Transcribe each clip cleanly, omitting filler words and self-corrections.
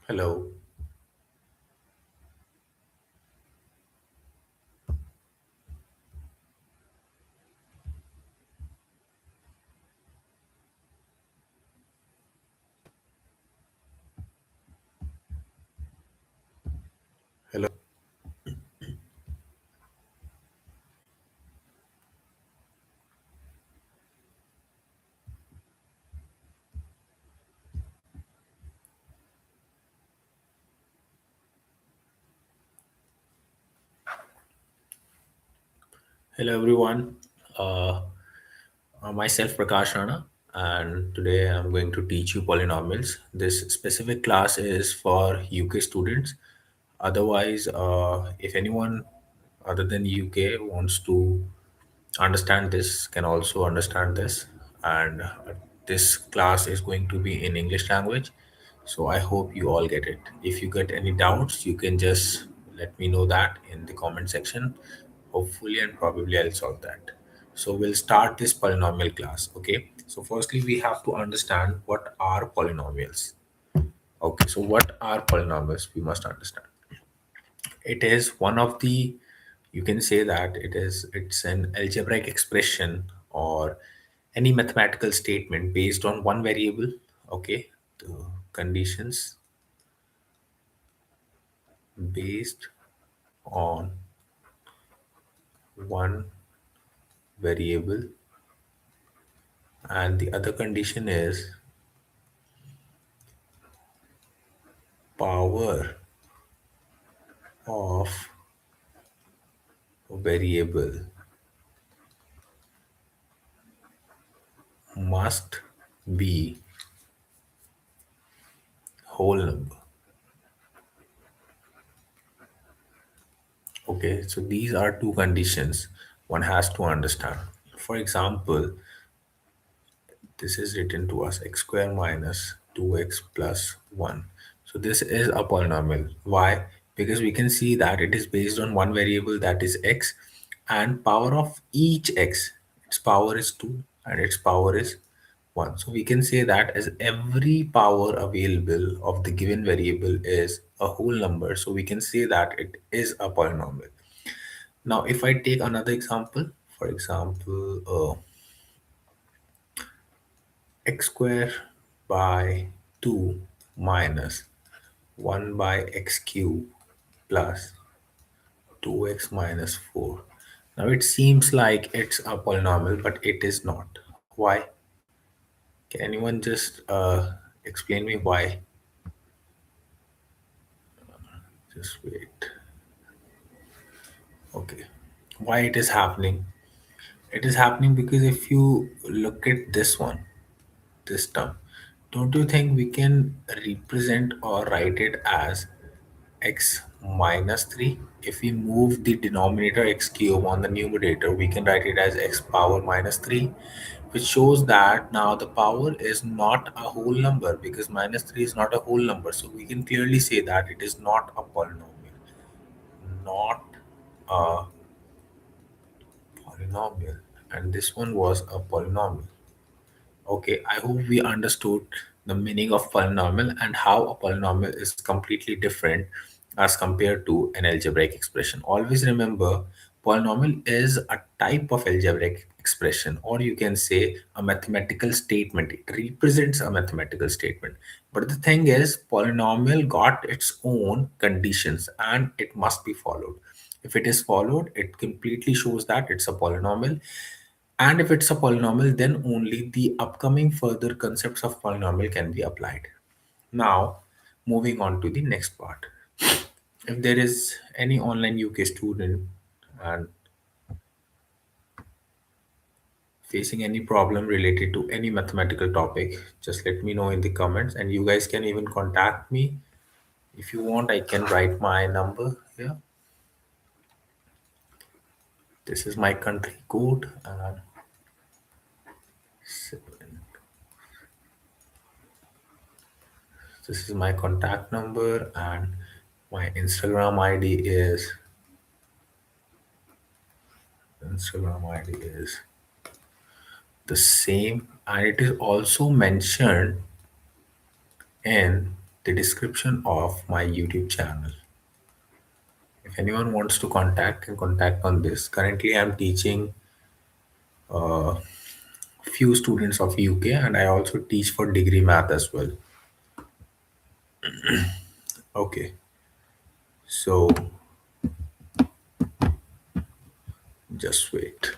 Hello. Hello. Hello, everyone. Uh, myself, Prakash Rana, and today I'm going to teach you polynomials. This specific class is for UK students. Otherwise, if anyone other than UK wants to understand this, can also understand this. And this class is going to be in English language. So I hope you all get it. If you get any doubts, you can just let me know that in the comment section. Hopefully and probably I'll solve that. So we'll start this polynomial class. Okay. So firstly, we have to understand what are polynomials. Okay. So what are polynomials? We must understand. It is one of the, you can say that it's an algebraic expression or any mathematical statement based on one variable. Okay. The conditions based on one variable, and the other condition is power of variable must be whole number. Okay, so these are two conditions one has to understand. For example, this is written to us x square minus 2x plus 1. So this is a polynomial. Why? Because we can see that it is based on one variable, that is x, and power of each x, its power is 2 and its power is 1. So we can say that as every power available of the given variable is a whole number. So we can say that it is a polynomial. Now, if I take another example, for example, x square by 2 minus 1 by x cube plus 2x minus 4. Now it seems like it's a polynomial, but it is not. Why? Can anyone just explain me why? Just wait. Okay. Why it is happening? It is happening because if you look at this one, this term, don't you think we can represent or write it as x minus 3? If we move the denominator x cube on the numerator, we can write it as x power minus 3, which shows that now the power is not a whole number because minus 3 is not a whole number. So we can clearly say that it is not a polynomial. Not a polynomial. And this one was a polynomial. Okay, I hope we understood the meaning of polynomial and how a polynomial is completely different as compared to an algebraic expression. Always remember, polynomial is a type of algebraic expression, or you can say a mathematical statement. It represents a mathematical statement. But the thing is, polynomial got its own conditions and it must be followed. If it is followed, it completely shows that it's a polynomial, and if it's a polynomial, then only the upcoming further concepts of polynomial can be applied. Now, moving on to the next part. If there is any online UK student and facing any problem related to any mathematical topic, just let me know in the comments, and you guys can even contact me. If you want, I can write my number here. This is my country code, and this is my contact number, and my Instagram ID is the same, and it is also mentioned in the description of my YouTube channel. If anyone wants to contact, can contact on this. Currently, I'm teaching few students of UK, and I also teach for degree math as well. Okay, so just wait.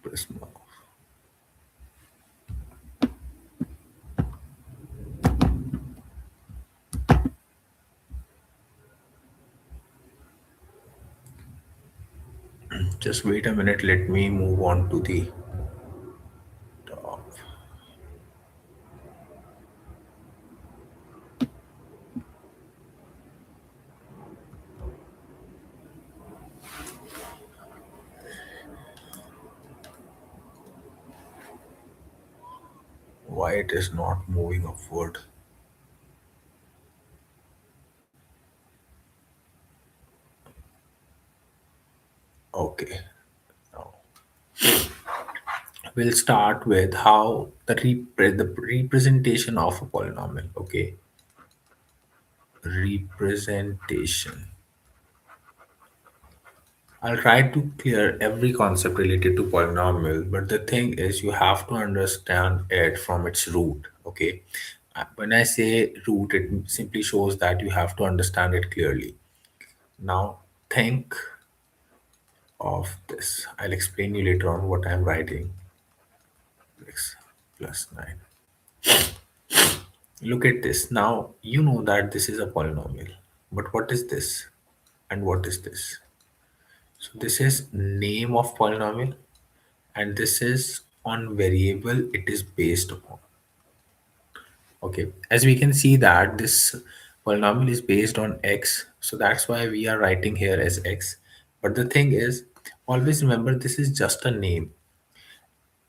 Press mouse. Just wait a minute. Let me move on to the top. Why it is not moving upward? Okay. Now we'll start with how the representation of a polynomial. Okay, representation. I'll try to clear every concept related to polynomial, but the thing is you have to understand it from its root. Okay, when I say root, it simply shows that you have to understand it clearly. Now think of this. I'll explain you later on what I'm writing. X plus 9. Look at this. Now you know that this is a polynomial. But what is this? And what is this? So this is name of polynomial, and this is on variable it is based upon. Okay. As we can see that this polynomial is based on x. So that's why we are writing here as x. But the thing is, always remember this is just a name,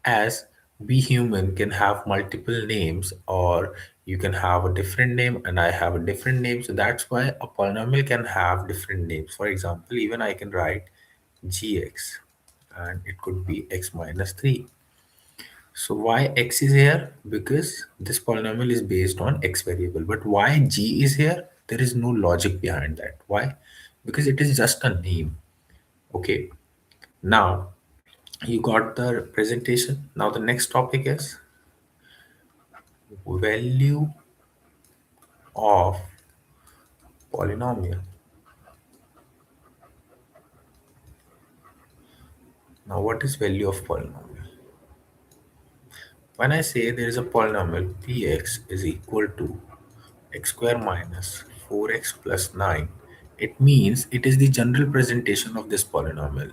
as we human can have multiple names, or you can have a different name and I have a different name. So that's why a polynomial can have different names. For example, even I can write gx and it could be x minus 3. So why x is here? Because this polynomial is based on x variable. But why g is here? There is no logic behind that. Why? Because it is just a name. Okay. Now you got the presentation. Now the next topic is value of polynomial. Now what is value of polynomial? When I say there is a polynomial px is equal to x square minus 4x plus 9, it means it is the general presentation of this polynomial.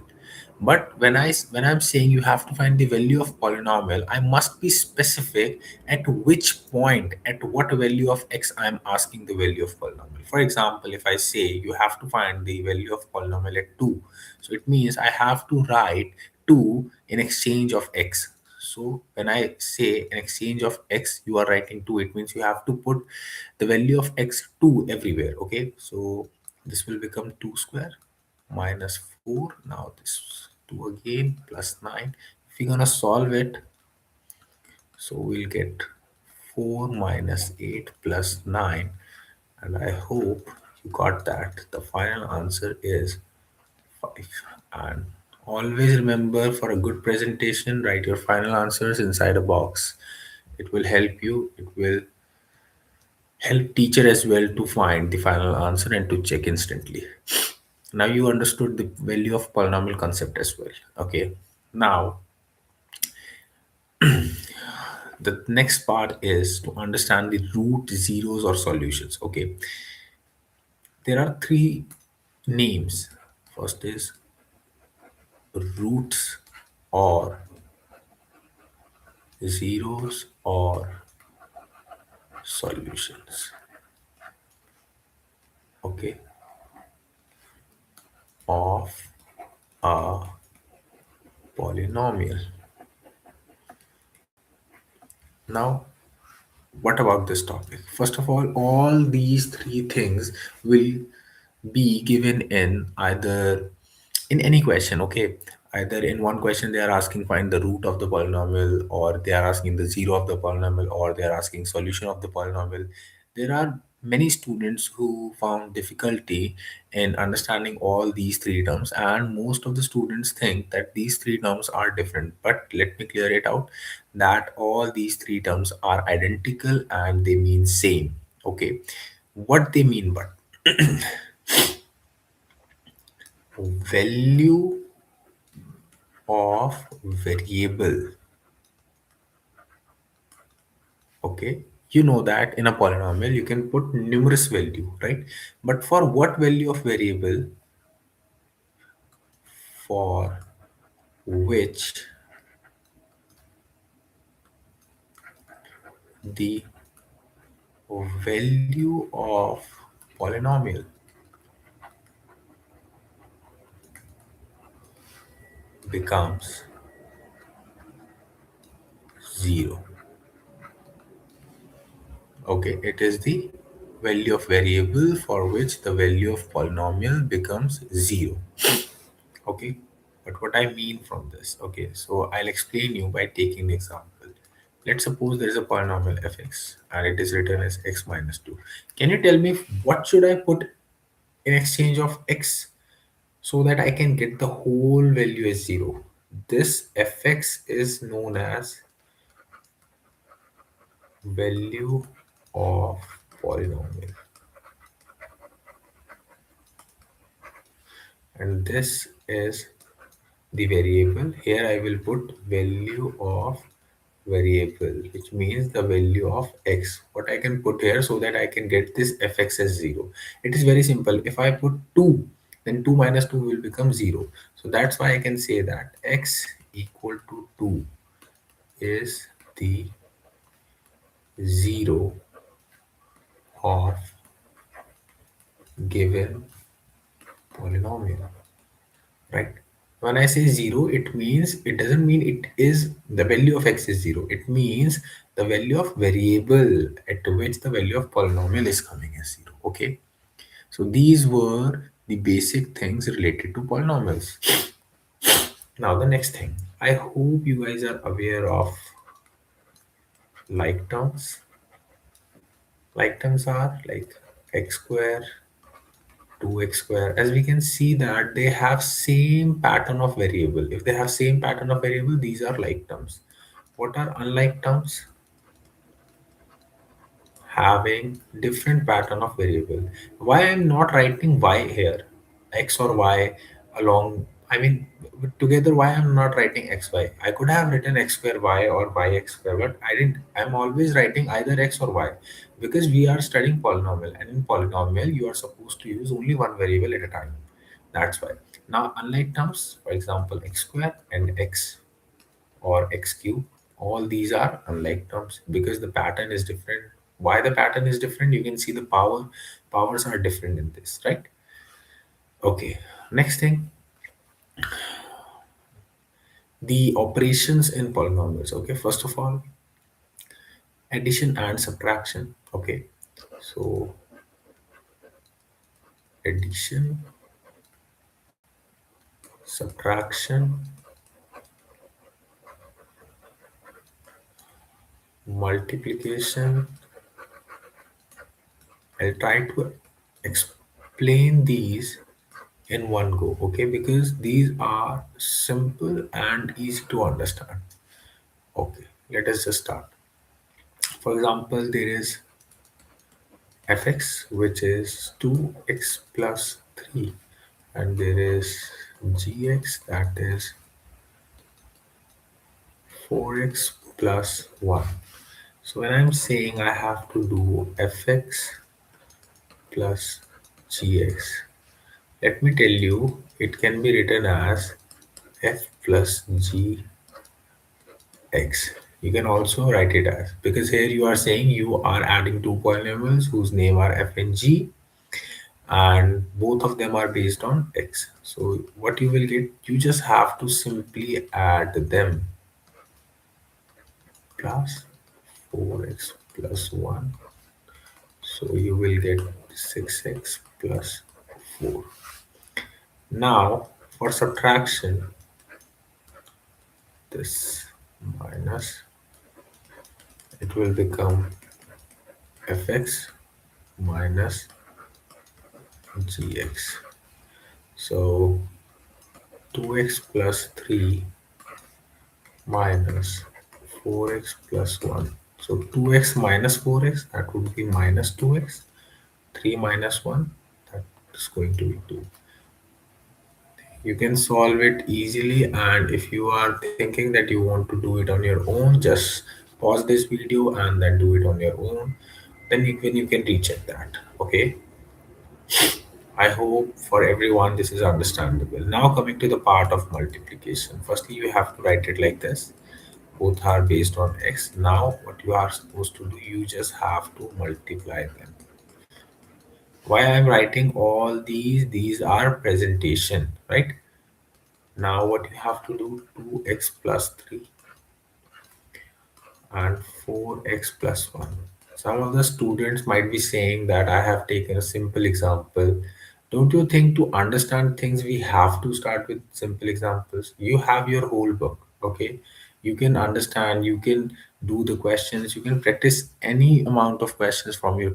But when I'm saying you have to find the value of polynomial, I must be specific at which point, at what value of x I'm asking the value of polynomial. For example, if I say you have to find the value of polynomial at 2, so it means I have to write 2 in exchange of x. So when I say in exchange of x, you are writing 2. It means you have to put the value of x 2 everywhere. Okay, so this will become 2 square minus 4. Now this 2 again plus 9. If we're gonna solve it, so we'll get 4 minus 8 plus 9. And I hope you got that. The final answer is 5. And always remember, for a good presentation, write your final answers inside a box. It will help you. It will help teacher as well to find the final answer and to check instantly. Now you understood the value of polynomial concept as well. Okay. Now the next part is to understand the root zeros or solutions. Okay. There are three names. First is roots or zeros or solutions. Okay. Of a polynomial. Now, what about this topic? First of all these three things will be given in either in any question. Okay, either in one question they are asking find the root of the polynomial, or they are asking the zero of the polynomial, or they are asking solution of the polynomial. There are many students who found difficulty in understanding all these three terms, and most of the students think that these three terms are different. But let me clear it out that all these three terms are identical and they mean same. Okay, what they mean? But value of variable. Okay, you know that in a polynomial you can put numerous value, right? But for what value of variable for which the value of polynomial becomes 0. Okay, it is the value of variable for which the value of polynomial becomes 0. Okay, but what I mean from this, okay, so I'll explain you by taking the example. Let's suppose there is a polynomial fx and it is written as x minus 2. Can you tell me what should I put in exchange of x so that I can get the whole value as 0? This fx is known as value of polynomial, and this is the variable. Here I will put value of variable, which means the value of x. What I can put here so that I can get this fx as 0. It is very simple. If I put 2, then 2 minus 2 will become 0. So that's why I can say that x equal to 2 is the 0 of given polynomial. Right? When I say 0, it means it doesn't mean it is the value of x is 0. It means the value of variable at which the value of polynomial is coming as 0. Okay. So these were the basic things related to polynomials. Now the next thing. I hope you guys are aware of like terms. Like terms are like x square, 2x square. As we can see that they have same pattern of variable. If they have same pattern of variable, these are like terms. What are unlike terms? Having different pattern of variable. Why I'm not writing y here, x or y along, I mean together, why I'm not writing xy? I could have written x square y or yx square, but I didn't. I'm always writing either x or y because we are studying polynomial, and in polynomial you are supposed to use only one variable at a time. That's why. Now unlike terms, for example x square and x or x cube, all these are unlike terms because the pattern is different. Why the pattern is different? You can see the powers are different in this, right? Okay, next thing, the operations in polynomials. Okay, first of all, addition and subtraction. Okay, so addition, subtraction, multiplication. I'll try to explain these in one go, okay, because these are simple and easy to understand. Okay, let us just start. For example, there is fx, which is 2x plus 3, and there is gx, that is 4x plus 1. So when I'm saying I have to do fx plus gx, let me tell you it can be written as f plus g x. You can also write it as, because here you are saying you are adding two polynomials whose name are f and g, and both of them are based on x. So what you will get, you just have to simply add them. Plus 4x plus 1, so you will get 6x plus 4. Now for subtraction, this minus, it will become fx minus gx. So 2x plus 3 minus 4x plus 1. So 2x minus 4x, that would be minus 2x. 3 minus 1, that is going to be 2. You can solve it easily, and if you are thinking that you want to do it on your own, just pause this video and then do it on your own. Then you can recheck that. Okay, I hope for everyone this is understandable. Now coming to the part of multiplication. Firstly, you have to write it like this. Both are based on x. Now what you are supposed to do, you just have to multiply them. Why I'm writing all these are presentation, right? Now what you have to do, 2x plus 3 and 4x plus 1. Some of the students might be saying that I have taken a simple example. Don't you think to understand things we have to start with simple examples? You have your whole book, okay? You can understand, you can do the questions, you can practice any amount of questions from your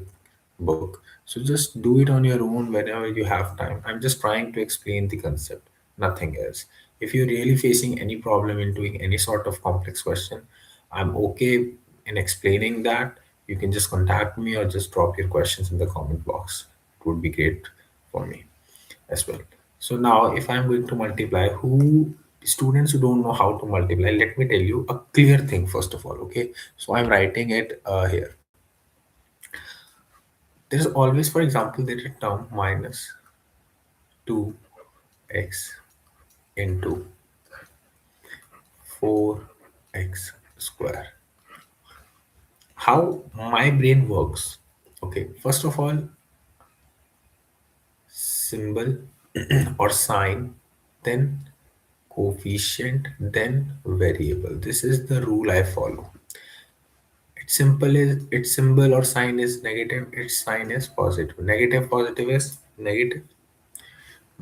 book. So just do it on your own whenever you have time. I'm just trying to explain the concept, nothing else. If you're really facing any problem in doing any sort of complex question, I'm okay in explaining that. You can just contact me or just drop your questions in the comment box. It would be great for me as well. So now if I'm going to multiply, who students who don't know how to multiply, let me tell you a clear thing first of all, okay? So I'm writing it here. There is always, for example, there is a term minus 2x into 4x square. How my brain works. Okay, first of all, symbol or sign, then coefficient, then variable. This is the rule I follow. Its symbol or sign is negative, its sign is positive. Negative, positive is negative.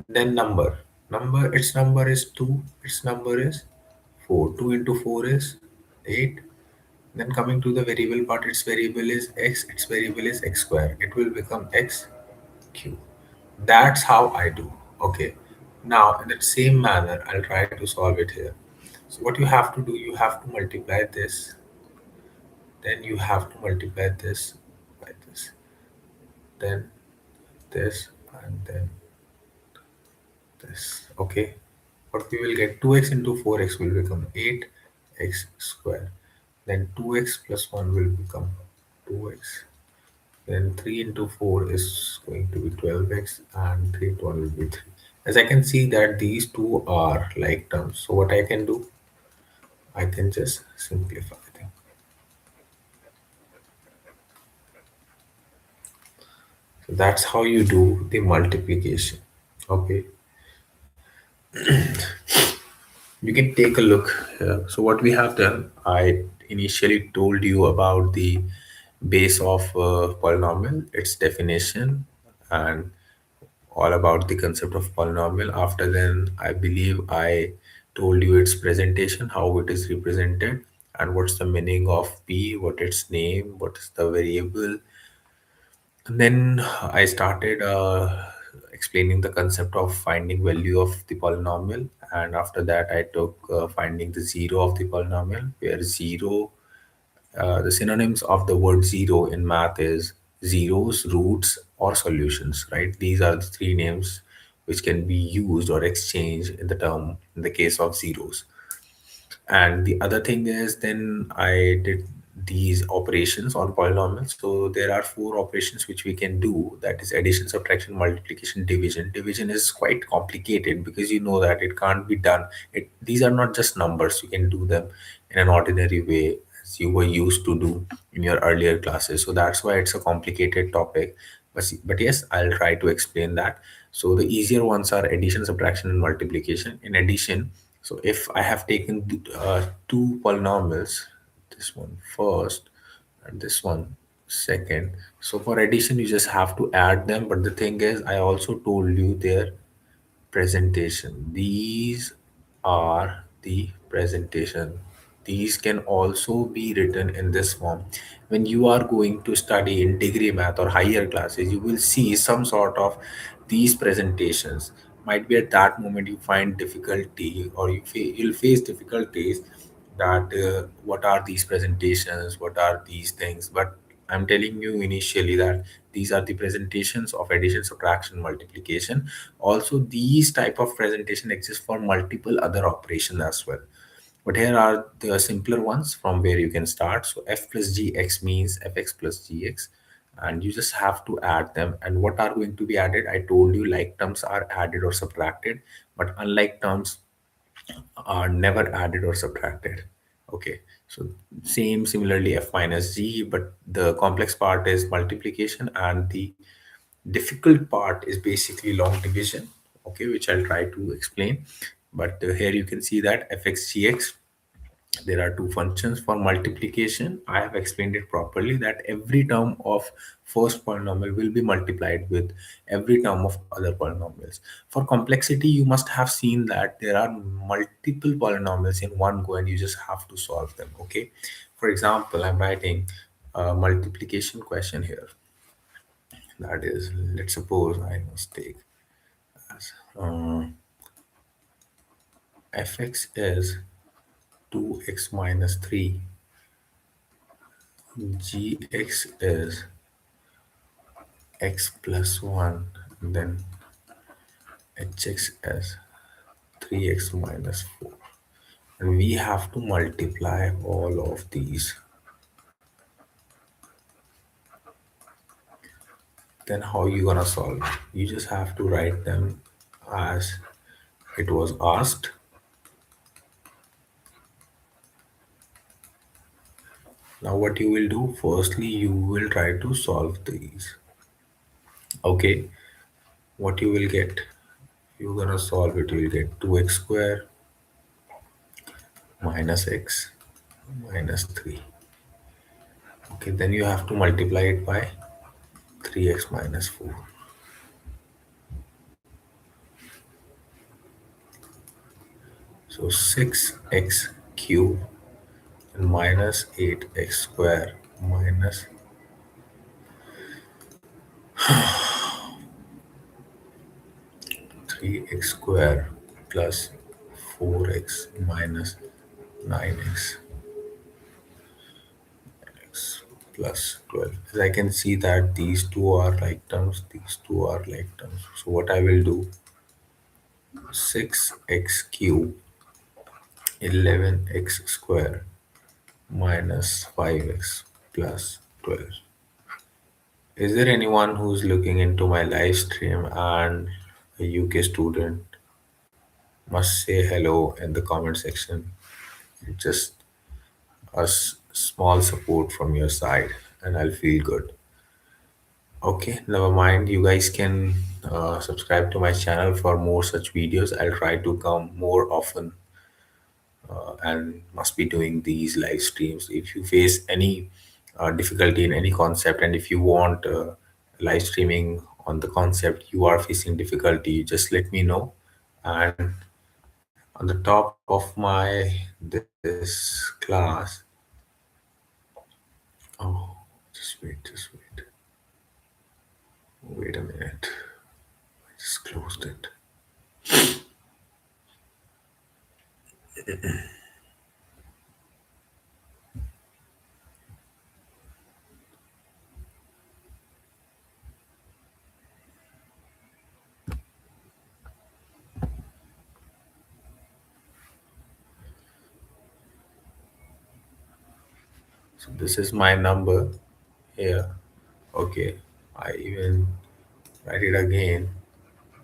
Then its number is 2, its number is 4. 2 into 4 is 8. Then coming to the variable part, its variable is x, its variable is x square. It will become x cube. That's how I do. Okay. Now, in that same manner, I'll try to solve it here. So what you have to do, you have to multiply this, then you have to multiply this by this, then this, and then this. Okay. What we will get, 2x into 4x will become 8x square. Then 2x plus 1 will become 2x. Then 3 into 4 is going to be 12x, and 3 into 1 will be 3. As I can see that these two are like terms. So what I can do, I can just simplify them. So that's how you do the multiplication. Okay. You can take a look here. So what we have done, I initially told you about the base of polynomial, its definition, and all about the concept of polynomial. After then, I believe I told you its presentation, how it is represented, and what's the meaning of p, what its name, what is the variable. And then I started explaining the concept of finding value of the polynomial, and after that I took finding the zero of the polynomial, where zero, the synonyms of the word zero in math is zeros, roots, or solutions, right? These are the three names which can be used or exchanged in the term in the case of zeros. And the other thing is, then I did these operations on polynomials. So there are four operations which we can do, that is addition, subtraction, multiplication, division. Division is quite complicated because you know that it can't be done. These are not just numbers. You can do them in an ordinary way as you were used to do in your earlier classes. So that's why it's a complicated topic. But yes, I'll try to explain that. So the easier ones are addition, subtraction, and multiplication. In addition, so if I have taken two polynomials, this one first and this one second. So for addition, you just have to add them. But the thing is, I also told you their presentation. These are the presentation. These can also be written in this form. When you are going to study in degree math or higher classes, you will see some sort of these presentations. Might be at that moment you find difficulty, or you'll face difficulties that what are these presentations, what are these things. But I'm telling you initially that these are the presentations of addition, subtraction, multiplication. Also, these type of presentation exist for multiple other operations as well. But here are the simpler ones from where you can start. So f plus gx means fx plus gx, and you just have to add them. And what are going to be added? I told you like terms are added or subtracted, but unlike terms are never added or subtracted. Okay, so similarly f minus g, but the complex part is multiplication and the difficult part is basically long division. Okay, which I'll try to explain. But here you can see that fx gx, there are two functions. For multiplication, I have explained it properly that every term of first polynomial will be multiplied with every term of other polynomials. For complexity, you must have seen that there are multiple polynomials in one go and you just have to solve them. Okay, for example, I'm writing a multiplication question here. That is, let's suppose I must take as fx is 2x minus 3, gx is x plus 1, then hx as 3x minus 4. And we have to multiply all of these. Then how you gonna solve it? You just have to write them as it was asked. Now what you will do, firstly you will try to solve these. Okay, what you will get, you're gonna solve it, you will get 2x square minus x minus 3. Okay, then you have to multiply it by 3x minus 4. So 6x cube and minus 8x square minus 3x square plus 4x minus 9x x plus 12. As I can see that these two are like terms, these two are like terms. So what I will do, 6x cube 11x square minus 5x plus 12. Is there anyone who's looking into my live stream and a UK student? Must say hello in the comment section. Just small support from your side, and I'll feel good. Okay, never mind. You guys can subscribe to my channel for more such videos. I'll try to come more often and must be doing these live streams. If you face any difficulty in any concept, and if you want live streaming on the concept you are facing difficulty, just let me know. And on the top of my this class, oh, just wait, wait a minute. I just closed it. So this is my number here. Okay, I even write it again.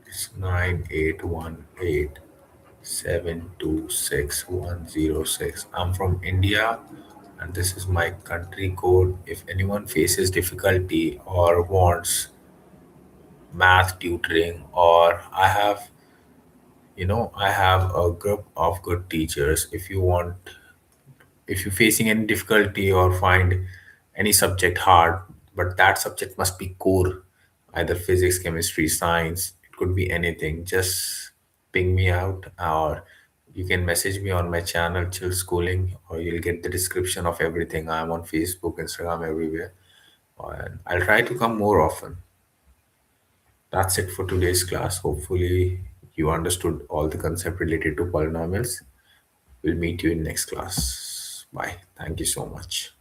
It's 9818726106. I'm from India, and this is my country code. If anyone faces difficulty or wants math tutoring, or I have a group of good teachers. If you're facing any difficulty or find any subject hard, but that subject must be core, either physics, chemistry, science. It could be anything. Just ping me out, or you can message me on my channel, Chill Schooling, or you'll get the description of everything. I'm on Facebook, Instagram, everywhere. And I'll try to come more often. That's it for today's class. Hopefully, you understood all the concept related to polynomials. We'll meet you in next class. Bye. Thank you so much.